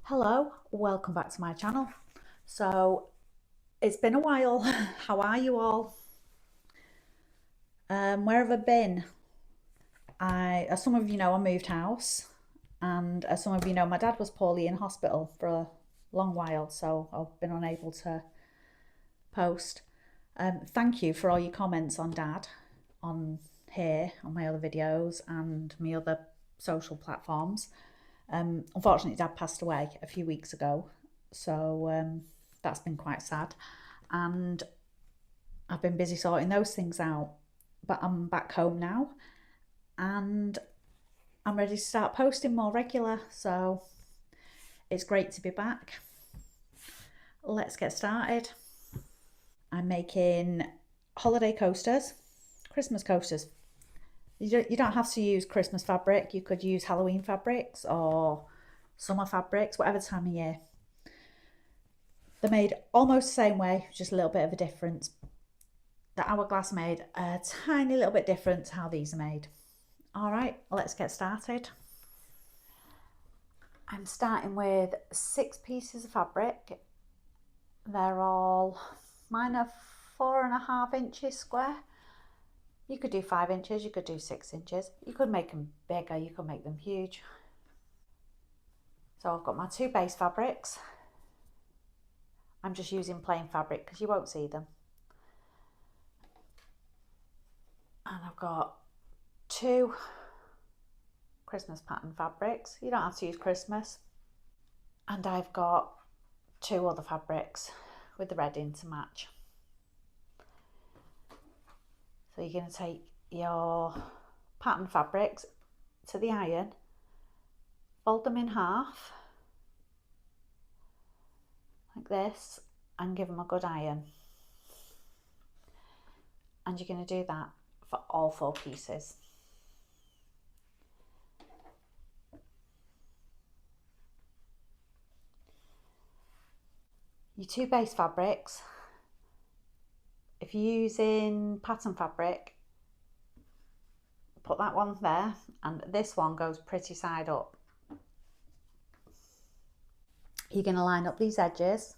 Hello, welcome back to my channel. So it's been a while. How are you all? Where have I been? As some of you know, I moved house, and as some of you know, my dad was poorly in hospital for a long while, so I've been unable to post. Thank you for all your comments on Dad on here, on my other videos and my other social platforms. Unfortunately, Dad passed away a few weeks ago, so that's been quite sad. And I've been busy sorting those things out. But I'm back home now and I'm ready to start posting more regular. So it's great to be back. Let's get started. I'm making holiday coasters, Christmas coasters. You don't have to use Christmas fabric. You could use Halloween fabrics or summer fabrics, whatever time of year. They're made almost the same way, just a little bit of a difference. The hourglass made a tiny little bit different to how these are made. All right, let's get started. I'm starting with 6 pieces of fabric. They're all, mine are 4.5 inches square. You could do 5 inches, you could do 6 inches. You could make them bigger, you could make them huge. So I've got my 2 base fabrics. I'm just using plain fabric because you won't see them. And I've got 2 Christmas pattern fabrics. You don't have to use Christmas. And I've got 2 other fabrics with the red in to match. So you're going to take your pattern fabrics to the iron, fold them in half like this and give them a good iron. And you're going to do that for all 4 pieces. Your 2 base fabrics, if you're using pattern fabric, put that one there, and this one goes pretty side up. You're going to line up these edges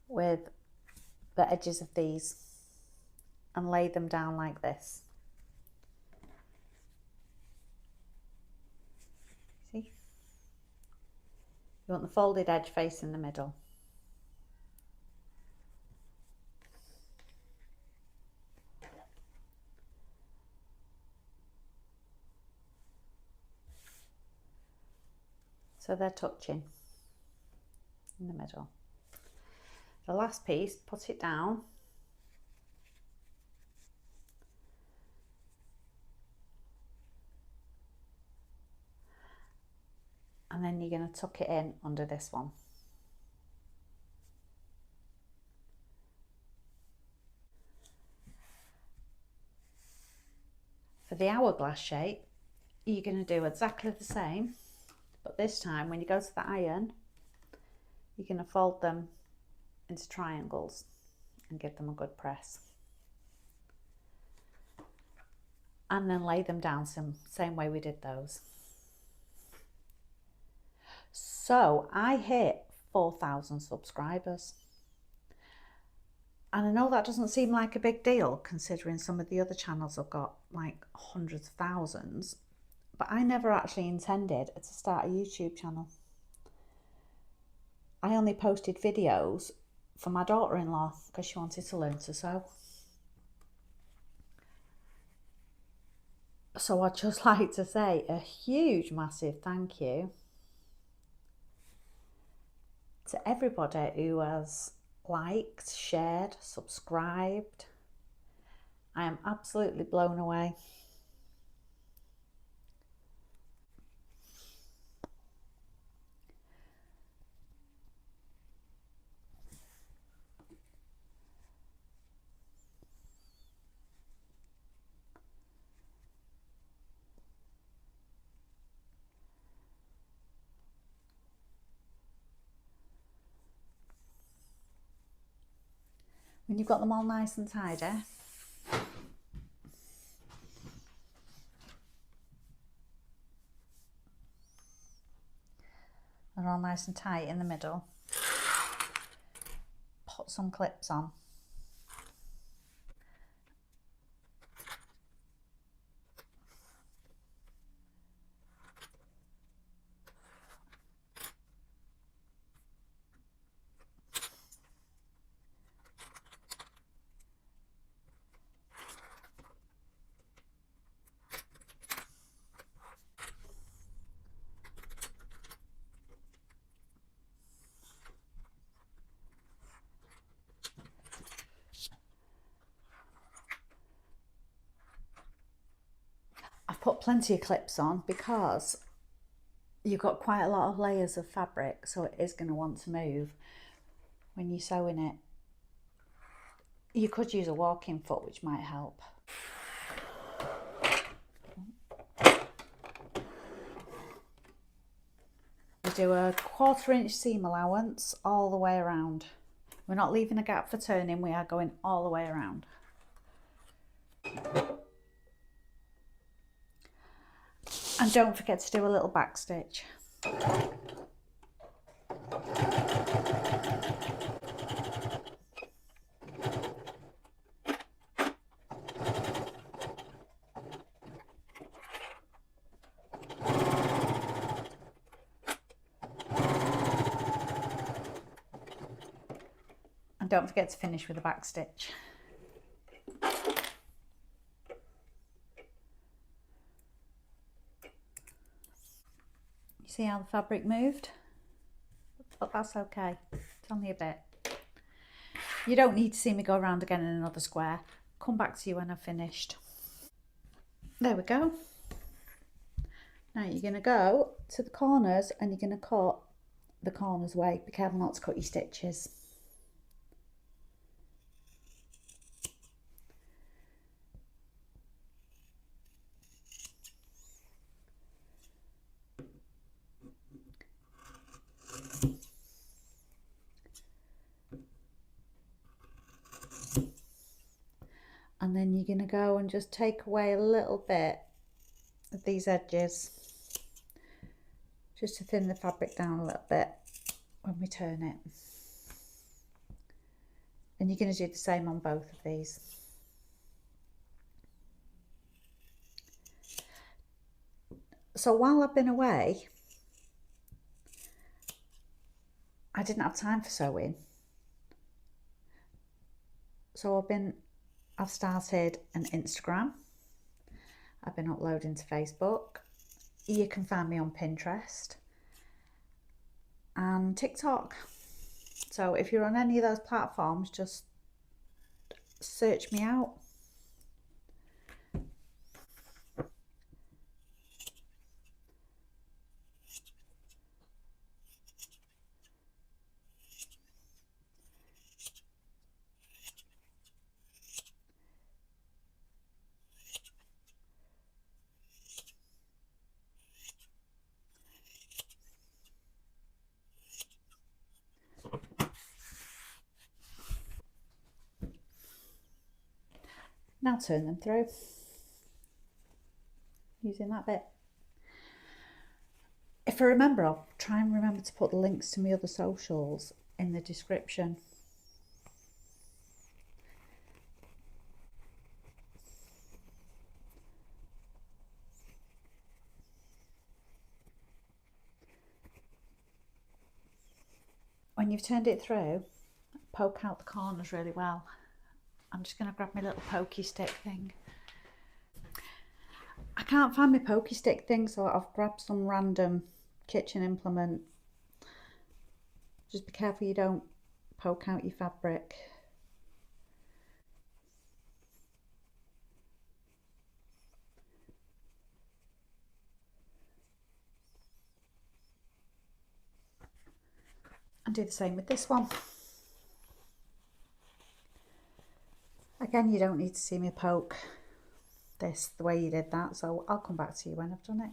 with the edges of these and lay them down like this. See? You want the folded edge facing the middle. So they're touching in the middle. The last piece, put it down. And then you're going to tuck it in under this one. For the hourglass shape, you're going to do exactly the same, but this time when you go to the iron, you're going to fold them into triangles and give them a good press. And then lay them down same way we did those. So I hit 4,000 subscribers. And I know that doesn't seem like a big deal considering some of the other channels have got like hundreds of thousands, but I never actually intended to start a YouTube channel. I only posted videos for my daughter-in-law because she wanted to learn to sew. So I'd just like to say a huge, massive thank you to everybody who has liked, shared, subscribed. I am absolutely blown away. When you've got them all nice and tidy, They're all nice and tight in the middle. Put some clips on. I've put plenty of clips on because you've got quite a lot of layers of fabric, so it is going to want to move when you're sewing it. You could use a walking foot, which might help. We do a 1/4 inch seam allowance all the way around. We're not leaving a gap for turning, we are going all the way around. And don't forget to do a little back stitch. And don't forget to finish with a back stitch. You see how the fabric moved? But that's okay, it's only a bit. You don't need to see me go around again in another square. Come back to you when I've finished. There we go. Now you're going to go to the corners and you're going to cut the corners away. Be careful not to cut your stitches. And then you're going to go and just take away a little bit of these edges, just to thin the fabric down a little bit when we turn it. And you're going to do the same on both of these. So while I've been away, I didn't have time for sewing. So I've started an Instagram. I've been uploading to Facebook. You can find me on Pinterest and TikTok. So if you're on any of those platforms, just search me out. Now turn them through using that bit. If I remember, I'll try and remember to put the links to my other socials in the description. When you've turned it through, poke out the corners really well. I'm just going to grab my little pokey stick thing. I can't find my pokey stick thing, so I've grabbed some random kitchen implement. Just be careful you don't poke out your fabric. And do the same with this one. Again, you don't need to see me poke this the way you did that, so I'll come back to you when I've done it.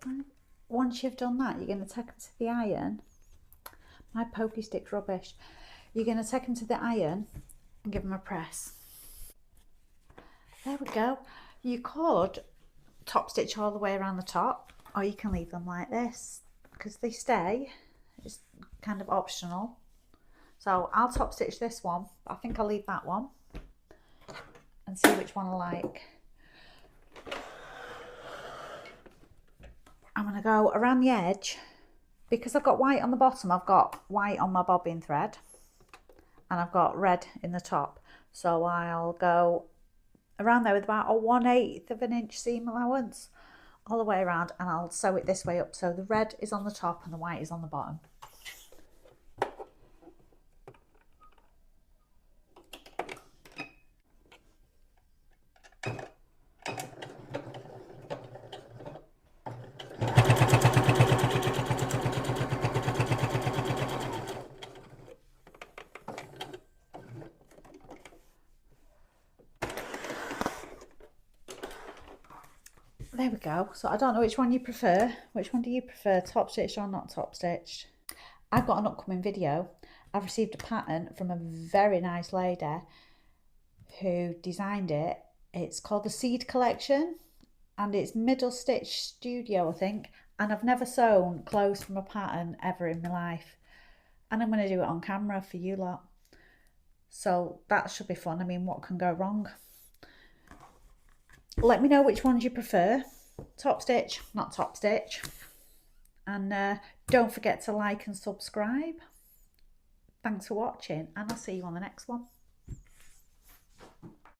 Right. Once you've done that, you're going to take them to the iron. My pokey stick's rubbish. You're going to take them to the iron and give them a press. There we go. You could top stitch all the way around the top, or you can leave them like this. because they stay. It's kind of optional. So I'll top stitch this one. I think I'll leave that one and see which one I like. I'm going to go around the edge. Because I've got white on the bottom, I've got white on my bobbin thread. And I've got red in the top. So I'll go around there with about a 1/8 of an inch seam allowance all the way around, and I'll sew it this way up. So the red is on the top and the white is on the bottom. There we go. So I don't know which one you prefer. Which one do you prefer, top stitched or not top stitched? I've got an upcoming video. I've received a pattern from a very nice lady who designed it. It's called the Seed Collection and it's Middle Stitch Studio, I think. And I've never sewn clothes from a pattern ever in my life. And I'm going to do it on camera for you lot. So that should be fun. I mean, what can go wrong? Let me know which ones you prefer, top stitch, not top stitch, and don't forget to like and subscribe. Thanks for watching, and I'll see you on the next one.